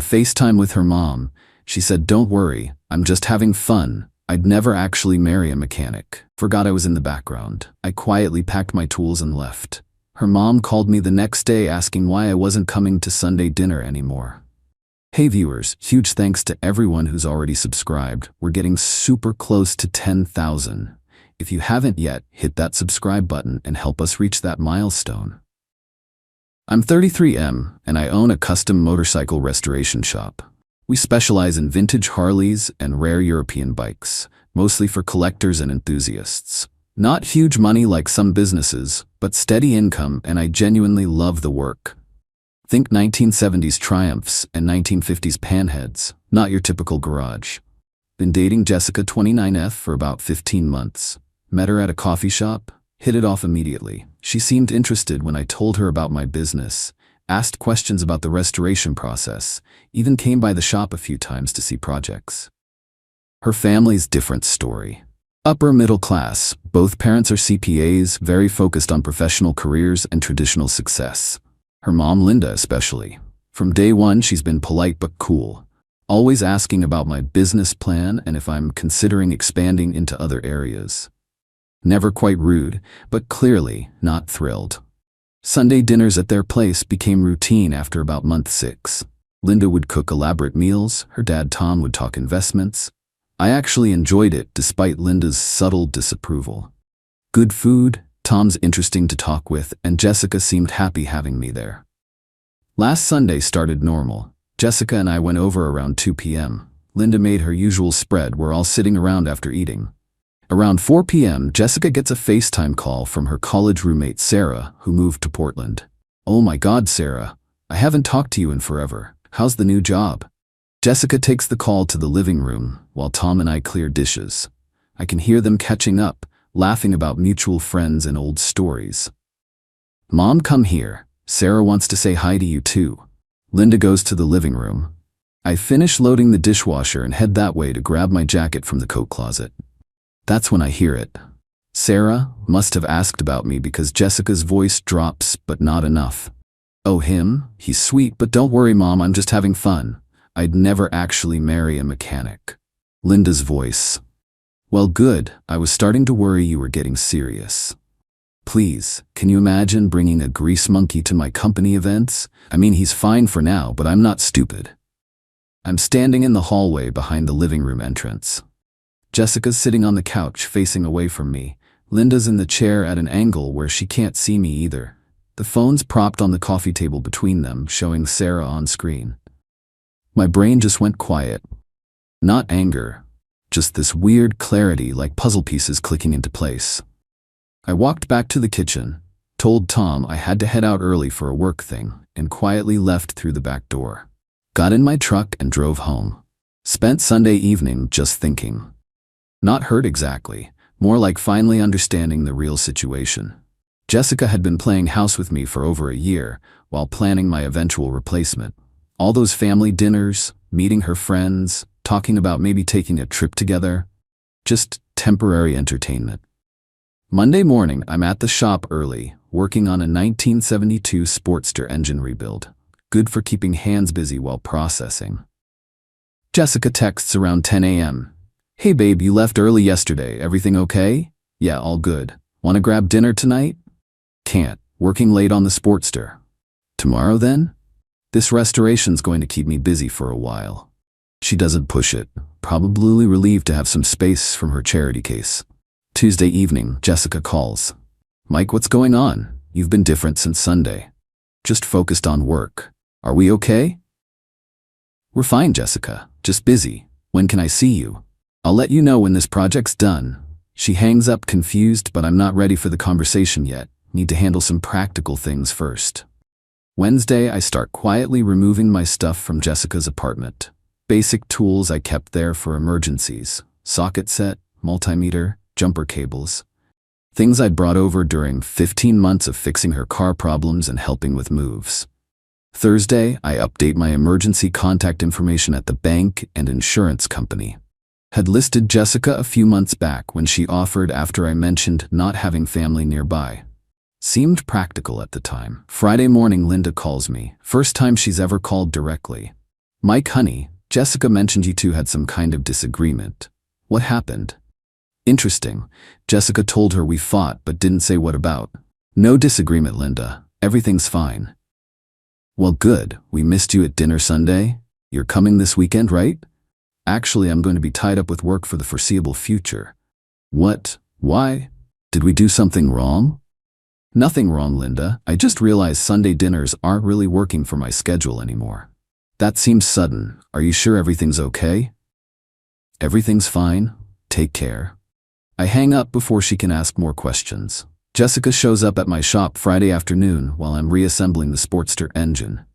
FaceTime with her mom. She said, "Don't worry, I'm just having fun. I'd never actually marry a mechanic." Forgot I was in the background. I quietly packed my tools and left. Her mom called me the next day asking why I wasn't coming to Sunday dinner anymore. Hey viewers, huge thanks to everyone who's already subscribed. We're getting super close to 10,000. If you haven't yet, hit that subscribe button and help us reach that milestone. I'm 33M, and I own a custom motorcycle restoration shop. We specialize in vintage Harleys and rare European bikes, mostly for collectors and enthusiasts. Not huge money like some businesses, but steady income, and I genuinely love the work. Think 1970s Triumphs and 1950s Panheads, not your typical garage. Been dating Jessica 29F for about 15 months. Met her at a coffee shop, hit it off immediately. She seemed interested when I told her about my business, asked questions about the restoration process, even came by the shop a few times to see projects. Her family's different story. Upper middle class, both parents are CPAs, very focused on professional careers and traditional success. Her mom, Linda, especially. From day one, she's been polite but cool, always asking about my business plan and if I'm considering expanding into other areas. Never quite rude, but clearly not thrilled. Sunday dinners at their place became routine after about month 6. Linda would cook elaborate meals, her dad Tom would talk investments. I actually enjoyed it despite Linda's subtle disapproval. Good food, Tom's interesting to talk with, and Jessica seemed happy having me there. Last Sunday started normal. Jessica and I went over around 2 p.m. Linda made her usual spread. We're all sitting around after eating. Around 4 p.m., Jessica gets a FaceTime call from her college roommate Sarah, who moved to Portland. "Oh my God, Sarah, I haven't talked to you in forever. How's the new job?" Jessica takes the call to the living room while Tom and I clear dishes. I can hear them catching up, laughing about mutual friends and old stories. "Mom, come here. Sarah wants to say hi to you too." Linda goes to the living room. I finish loading the dishwasher and head that way to grab my jacket from the coat closet. That's when I hear it. Sarah must have asked about me because Jessica's voice drops, but not enough. "Oh, him? He's sweet, but don't worry, Mom, I'm just having fun. I'd never actually marry a mechanic." Linda's voice. "Well, good. I was starting to worry you were getting serious. Please, can you imagine bringing a grease monkey to my company events? I mean, he's fine for now, but I'm not stupid." I'm standing in the hallway behind the living room entrance. Jessica's sitting on the couch facing away from me. Linda's in the chair at an angle where she can't see me either. The phone's propped on the coffee table between them, showing Sarah on screen. My brain just went quiet. Not anger, just this weird clarity, like puzzle pieces clicking into place. I walked back to the kitchen, told Tom I had to head out early for a work thing, and quietly left through the back door. Got in my truck and drove home. Spent Sunday evening just thinking. Not hurt exactly, more like finally understanding the real situation. Jessica had been playing house with me for over a year while planning my eventual replacement. All those family dinners, meeting her friends, talking about maybe taking a trip together. Just temporary entertainment. Monday morning, I'm at the shop early, working on a 1972 Sportster engine rebuild. Good for keeping hands busy while processing. Jessica texts around 10 a.m. "Hey babe, you left early yesterday. Everything okay?" "Yeah, all good. Want to grab dinner tonight?" "Can't. Working late on the Sportster." "Tomorrow then?" "This restoration's going to keep me busy for a while." She doesn't push it, probably relieved to have some space from her charity case. Tuesday evening, Jessica calls. "Mike, what's going on? You've been different since Sunday." "Just focused on work. Are we okay?" "We're fine, Jessica. Just busy. When can I see you?" "I'll let you know when this project's done." She hangs up confused, but I'm not ready for the conversation yet. Need to handle some practical things first. Wednesday, I start quietly removing my stuff from Jessica's apartment. Basic tools I kept there for emergencies. Socket set, multimeter, jumper cables. Things I'd brought over during 15 months of fixing her car problems and helping with moves. Thursday, I update my emergency contact information at the bank and insurance company. Had listed Jessica a few months back when she offered after I mentioned not having family nearby. Seemed practical at the time. Friday morning, Linda calls me. First time she's ever called directly. Mike, honey, Jessica mentioned you two had some kind of disagreement. What happened? Interesting. Jessica told her we fought but didn't say what about. No disagreement, Linda. Everything's fine. Well, good. We missed you at dinner Sunday. You're coming this weekend, right? Actually, I'm going to be tied up with work for the foreseeable future. What? Why? Did we do something wrong? Nothing wrong, Linda. I just realized Sunday dinners aren't really working for my schedule anymore. That seems sudden. Are you sure everything's okay? Everything's fine. Take care. I hang up before she can ask more questions. Jessica shows up at my shop Friday afternoon while I'm reassembling the Sportster engine.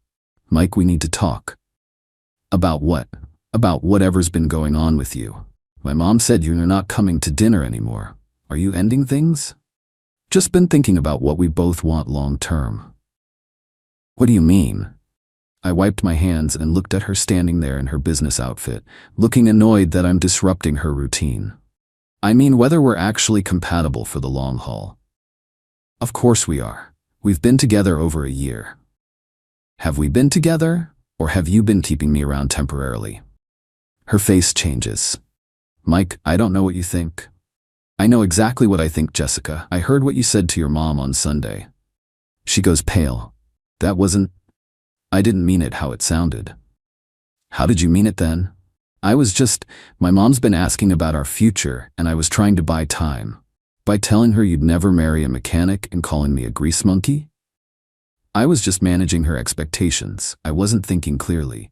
Mike, we need to talk. About what? About whatever's been going on with you. My mom said you're not coming to dinner anymore. Are you ending things? Just been thinking about what we both want long term. What do you mean? I wiped my hands and looked at her standing there in her business outfit, looking annoyed that I'm disrupting her routine. I mean whether we're actually compatible for the long haul. Of course we are. We've been together over a year. Have we been together, or have you been keeping me around temporarily? Her face changes. Mike, I don't know what you think. I know exactly what I think, Jessica. I heard what you said to your mom on Sunday. She goes pale. I didn't mean it how it sounded. How did you mean it then? My mom's been asking about our future, and I was trying to buy time. By telling her you'd never marry a mechanic and calling me a grease monkey? I was just managing her expectations. I wasn't thinking clearly.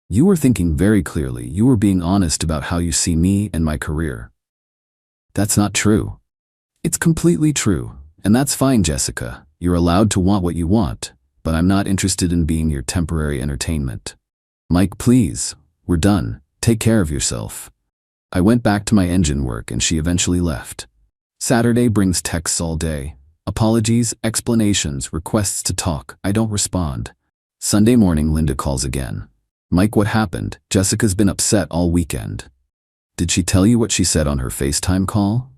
You were thinking very clearly. You were being honest about how you see me and my career. That's not true. It's completely true. And that's fine, Jessica. You're allowed to want what you want, but I'm not interested in being your temporary entertainment. Mike, please. We're done. Take care of yourself. I went back to my engine work and she eventually left. Saturday brings texts all day. Apologies, explanations, requests to talk. I don't respond. Sunday morning, Linda calls again. Mike, what happened? Jessica's been upset all weekend. Did she tell you what she said on her FaceTime call?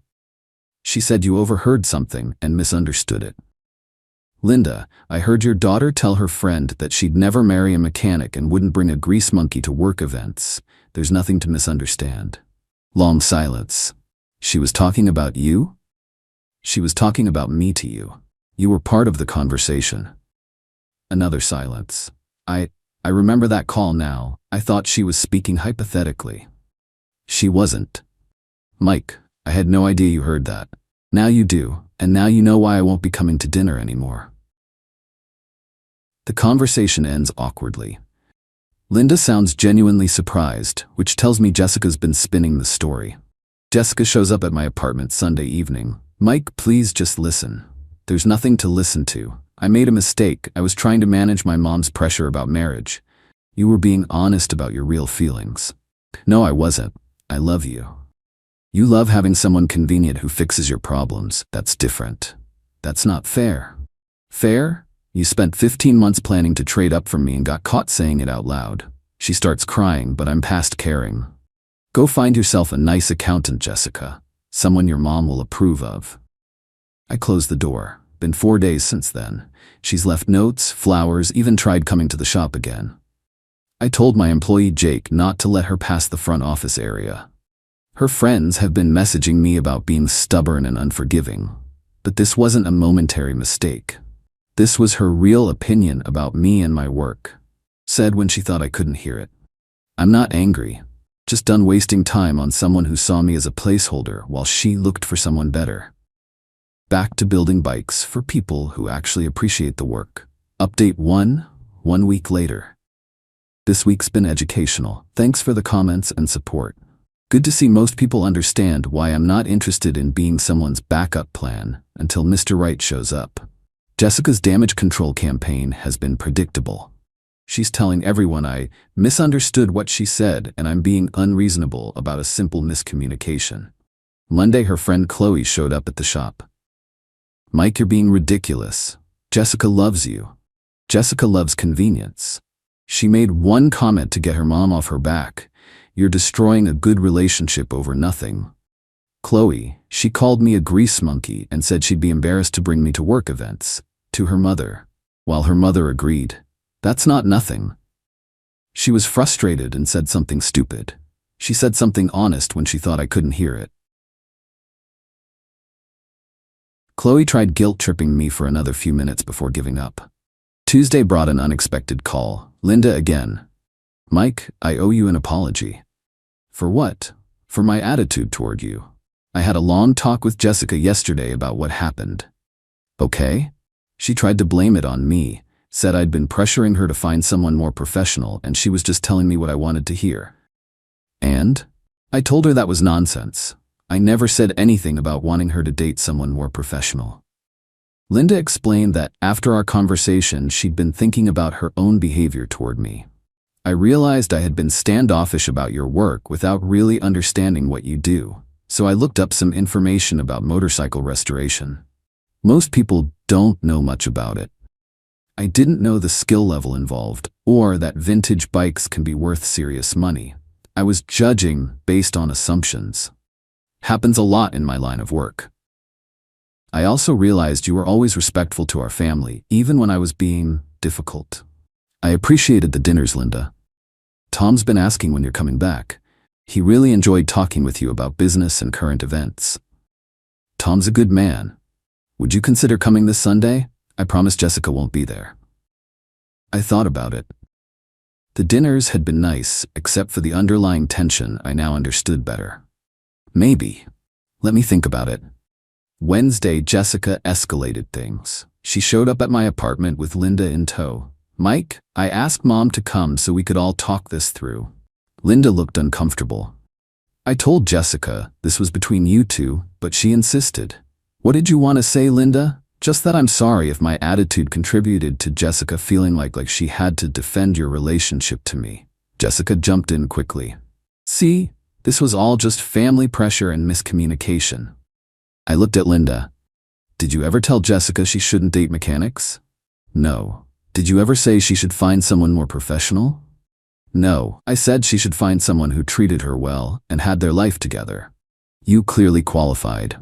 She said you overheard something and misunderstood it. Linda, I heard your daughter tell her friend that she'd never marry a mechanic and wouldn't bring a grease monkey to work events. There's nothing to misunderstand. Long silence. She was talking about you? She was talking about me to you. You were part of the conversation. Another silence. I remember that call now. I thought she was speaking hypothetically. She wasn't. Mike, I had no idea you heard that. Now you do, and now you know why I won't be coming to dinner anymore. The conversation ends awkwardly. Linda sounds genuinely surprised, which tells me Jessica's been spinning the story. Jessica shows up at my apartment Sunday evening. Mike, please just listen. There's nothing to listen to. I made a mistake. I was trying to manage my mom's pressure about marriage. You were being honest about your real feelings. No, I wasn't. I love you. You love having someone convenient who fixes your problems. That's different. That's not fair. Fair? You spent 15 months planning to trade up from me and got caught saying it out loud. She starts crying, but I'm past caring. Go find yourself a nice accountant, Jessica. Someone your mom will approve of. I close the door. Been 4 days since then. She's left notes, flowers, even tried coming to the shop again. I told my employee Jake not to let her pass the front office area. Her friends have been messaging me about being stubborn and unforgiving. But this wasn't a momentary mistake. This was her real opinion about me and my work. Said when she thought I couldn't hear it. I'm not angry. Just done wasting time on someone who saw me as a placeholder while she looked for someone better. Back to building bikes for people who actually appreciate the work. Update 1 week later. This week's been educational. Thanks for the comments and support. Good to see most people understand why I'm not interested in being someone's backup plan until Mr. Right shows up. Jessica's damage control campaign has been predictable. She's telling everyone I misunderstood what she said and I'm being unreasonable about a simple miscommunication. Monday, her friend Chloe showed up at the shop. Mike, you're being ridiculous. Jessica loves you. Jessica loves convenience. She made one comment to get her mom off her back. You're destroying a good relationship over nothing. Chloe, she called me a grease monkey and said she'd be embarrassed to bring me to work events, to her mother, while her mother agreed. That's not nothing. She was frustrated and said something stupid. She said something honest when she thought I couldn't hear it. Chloe tried guilt-tripping me for another few minutes before giving up. Tuesday brought an unexpected call. Linda again. Mike, I owe you an apology. For what? For my attitude toward you. I had a long talk with Jessica yesterday about what happened. Okay? She tried to blame it on me, said I'd been pressuring her to find someone more professional and she was just telling me what I wanted to hear. And? I told her that was nonsense. I never said anything about wanting her to date someone more professional. Linda explained that after our conversation, she'd been thinking about her own behavior toward me. I realized I had been standoffish about your work without really understanding what you do, so I looked up some information about motorcycle restoration. Most people don't know much about it. I didn't know the skill level involved, or that vintage bikes can be worth serious money. I was judging based on assumptions. Happens a lot in my line of work. I also realized you were always respectful to our family, even when I was being difficult. I appreciated the dinners, Linda. Tom's been asking when you're coming back. He really enjoyed talking with you about business and current events. Tom's a good man. Would you consider coming this Sunday? I promise Jessica won't be there. I thought about it. The dinners had been nice, except for the underlying tension I now understood better. Maybe. Let me think about it. Wednesday, Jessica escalated things. She showed up at my apartment with Linda in tow. Mike, I asked Mom to come so we could all talk this through. Linda looked uncomfortable. I told Jessica this was between you two, but she insisted. What did you want to say, Linda? Just that I'm sorry if my attitude contributed to Jessica feeling like she had to defend your relationship to me. Jessica jumped in quickly. See? This was all just family pressure and miscommunication. I looked at Linda. Did you ever tell Jessica she shouldn't date mechanics? No. Did you ever say she should find someone more professional? No. I said she should find someone who treated her well and had their life together. You clearly qualified.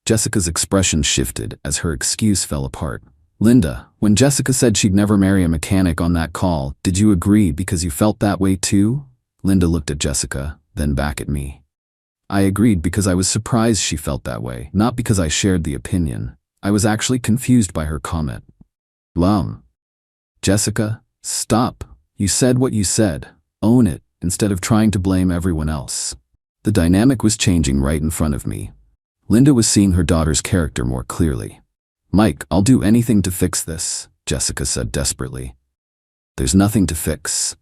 Jessica's expression shifted as her excuse fell apart. Linda, when Jessica said she'd never marry a mechanic on that call, did you agree because you felt that way too? Linda looked at Jessica, then back at me. I agreed because I was surprised she felt that way, not because I shared the opinion. I was actually confused by her comment. Jessica, stop. You said what you said. Own it, instead of trying to blame everyone else. The dynamic was changing right in front of me. Linda was seeing her daughter's character more clearly. Mike, I'll do anything to fix this, Jessica said desperately. There's nothing to fix.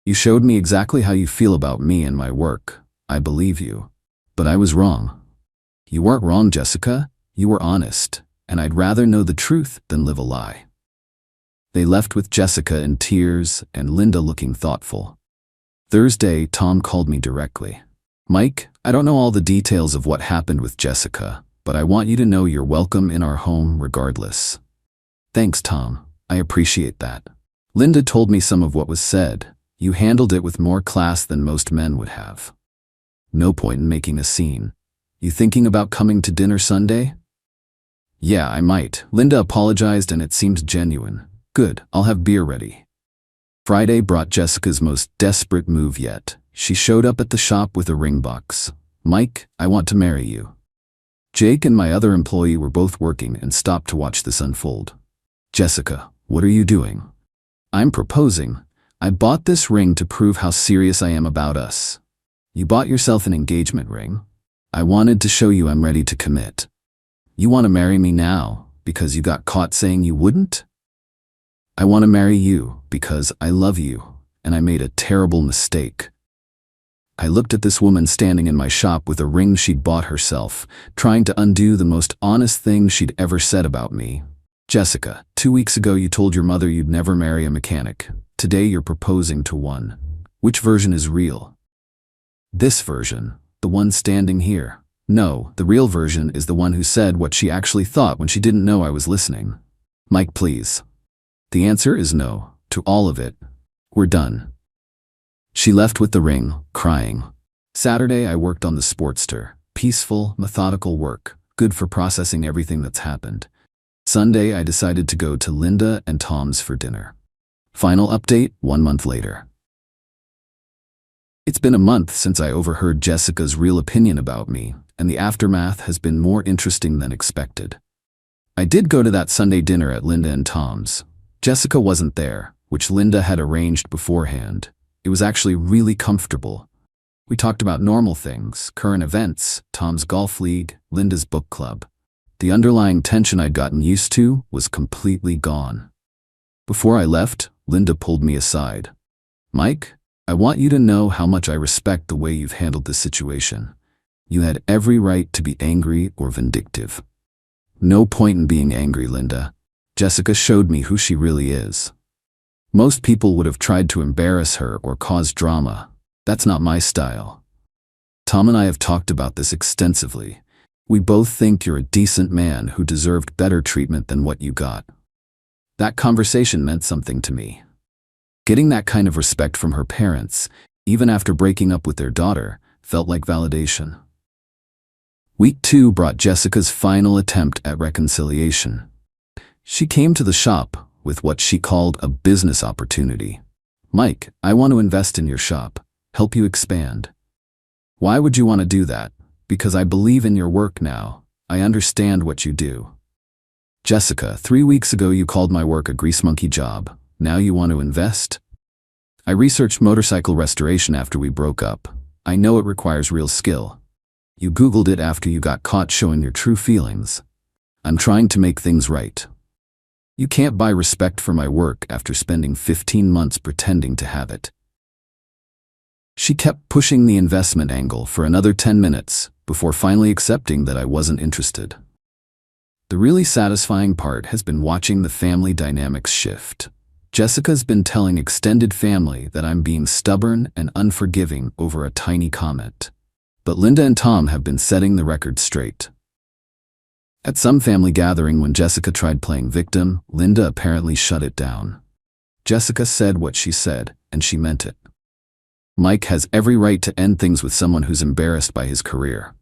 You showed me exactly how you feel about me and my work. I believe you. But I was wrong. You weren't wrong, Jessica. You were honest, and I'd rather know the truth than live a lie. They left with Jessica in tears and Linda looking thoughtful. Thursday, Tom called me directly. Mike, I don't know all the details of what happened with Jessica, but I want you to know you're welcome in our home regardless. Thanks, Tom. I appreciate that. Linda told me some of what was said. You handled it with more class than most men would have. No point in making a scene. You thinking about coming to dinner Sunday? Yeah, I might. Linda apologized and it seemed genuine. Good, I'll have beer ready. Friday brought Jessica's most desperate move yet. She showed up at the shop with a ring box. Mike, I want to marry you. Jake and my other employee were both working and stopped to watch this unfold. Jessica, what are you doing? I'm proposing. I bought this ring to prove how serious I am about us. You bought yourself an engagement ring. I wanted to show you I'm ready to commit. You want to marry me now because you got caught saying you wouldn't? I want to marry you because I love you and I made a terrible mistake. I looked at this woman standing in my shop with a ring she'd bought herself, trying to undo the most honest thing she'd ever said about me. Jessica, 2 weeks ago you told your mother you'd never marry a mechanic. Today you're proposing to one. Which version is real? This version, the one standing here. No, the real version is the one who said what she actually thought when she didn't know I was listening. Mike, please. The answer is no, to all of it. We're done. She left with the ring, crying. Saturday I worked on the Sportster. Peaceful, methodical work, good for processing everything that's happened. Sunday I decided to go to Linda and Tom's for dinner. Final update 1 month later. It's been a month since I overheard Jessica's real opinion about me, and the aftermath has been more interesting than expected. I did go to that Sunday dinner at Linda and Tom's. Jessica wasn't there, which Linda had arranged beforehand. It was actually really comfortable. We talked about normal things, current events, Tom's golf league, Linda's book club. The underlying tension I'd gotten used to was completely gone. Before I left, Linda pulled me aside. "Mike, I want you to know how much I respect the way you've handled this situation. You had every right to be angry or vindictive." "No point in being angry, Linda. Jessica showed me who she really is. Most people would have tried to embarrass her or cause drama. That's not my style. Tom and I have talked about this extensively. We both think you're a decent man who deserved better treatment than what you got." That conversation meant something to me. Getting that kind of respect from her parents, even after breaking up with their daughter, felt like validation. Week 2 brought Jessica's final attempt at reconciliation. She came to the shop with what she called a business opportunity. "Mike, I want to invest in your shop, help you expand." "Why would you want to do that?" "Because I believe in your work now. I understand what you do." "Jessica, 3 weeks ago you called my work a grease monkey job. Now you want to invest?" "I researched motorcycle restoration after we broke up. I know it requires real skill. You Googled it after you got caught showing your true feelings. I'm trying to make things right. You can't buy respect for my work after spending 15 months pretending to have it." She kept pushing the investment angle for another 10 minutes before finally accepting that I wasn't interested. The really satisfying part has been watching the family dynamics shift. Jessica's been telling extended family that I'm being stubborn and unforgiving over a tiny comment. But Linda and Tom have been setting the record straight. At some family gathering when Jessica tried playing victim, Linda apparently shut it down. Jessica said what she said, and she meant it. Mike has every right to end things with someone who's embarrassed by his career.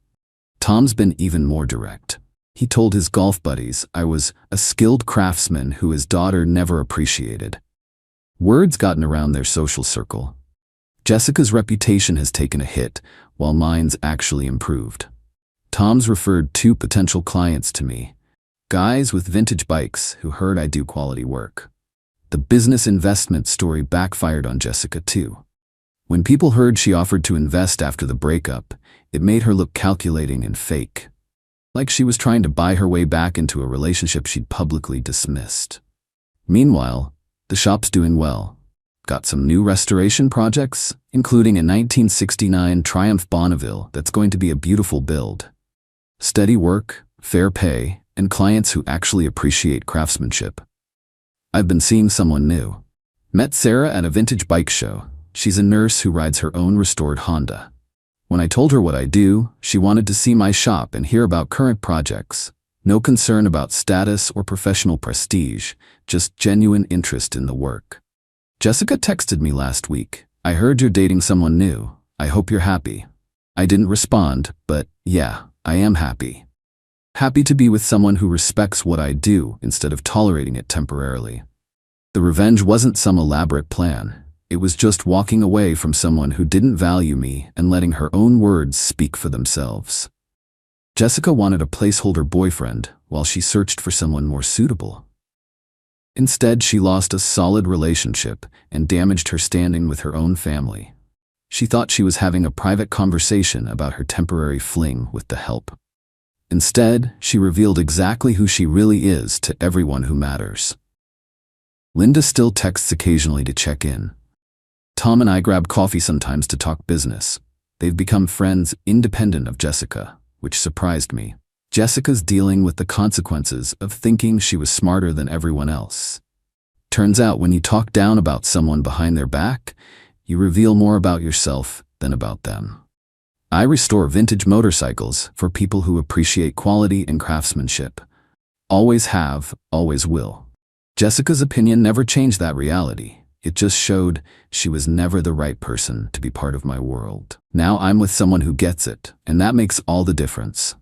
Tom's been even more direct. He told his golf buddies I was a skilled craftsman who his daughter never appreciated. Word's gotten around their social circle. Jessica's reputation has taken a hit, while mine's actually improved. Tom's referred 2 potential clients to me. Guys with vintage bikes who heard I do quality work. The business investment story backfired on Jessica too. When people heard she offered to invest after the breakup, it made her look calculating and fake. Like she was trying to buy her way back into a relationship she'd publicly dismissed. Meanwhile, the shop's doing well. Got some new restoration projects, including a 1969 Triumph Bonneville that's going to be a beautiful build. Steady work, fair pay, and clients who actually appreciate craftsmanship. I've been seeing someone new. Met Sarah at a vintage bike show. She's a nurse who rides her own restored Honda. When I told her what I do, she wanted to see my shop and hear about current projects. No concern about status or professional prestige, just genuine interest in the work. "Jessica texted me last week. I heard you're dating someone new. I hope you're happy." I didn't respond, but yeah, I am happy. Happy to be with someone who respects what I do instead of tolerating it temporarily. The revenge wasn't some elaborate plan. It was just walking away from someone who didn't value me and letting her own words speak for themselves. Jessica wanted a placeholder boyfriend while she searched for someone more suitable. Instead, she lost a solid relationship and damaged her standing with her own family. She thought she was having a private conversation about her temporary fling with the help. Instead, she revealed exactly who she really is to everyone who matters. Linda still texts occasionally to check in. Tom and I grab coffee sometimes to talk business. They've become friends independent of Jessica, which surprised me. Jessica's dealing with the consequences of thinking she was smarter than everyone else. Turns out when you talk down about someone behind their back, you reveal more about yourself than about them. I restore vintage motorcycles for people who appreciate quality and craftsmanship. Always have, always will. Jessica's opinion never changed that reality. It just showed she was never the right person to be part of my world. Now I'm with someone who gets it, and that makes all the difference.